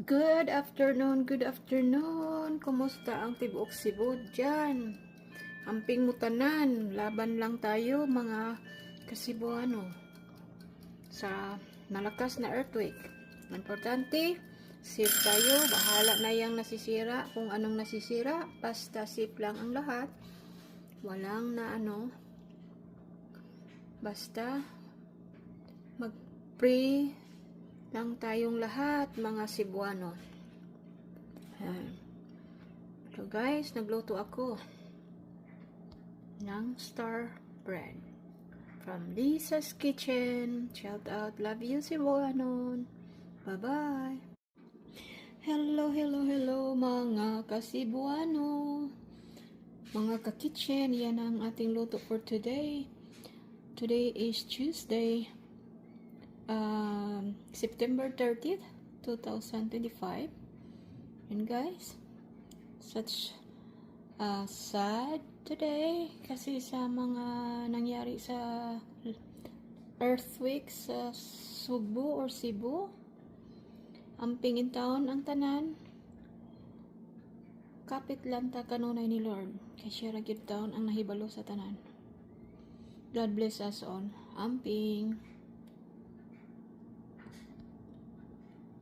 Good afternoon, good afternoon. Kumusta ang tibuok Cebu dyan? Amping mutanan, laban lang tayo mga Kasibuano sa malakas na earthquake. Importante, safe tayo. Bahala na yung nasisira, kung anong nasisira. Basta safe lang ang lahat. Walang na basta mag-pray lang tayong lahat mga Cebuano. So guys, nagluto ako ng star bread from Lisa's Kitchen. Shout out, love you Cebuano. Bye bye. Hello, hello, hello mga ka-Cebuano, mga ka-kitchen. Yan ang ating luto for today. Today is Tuesday, September 30th, 2025. And guys, such sad today kasi sa mga nangyari sa earthquake sa Subo or Cebu. Amping in town ang tanan. Kapit lang ta kanunay ni Lord. Kay siya ra gyud taon ang nahibalo sa tanan. God bless us all. Amping.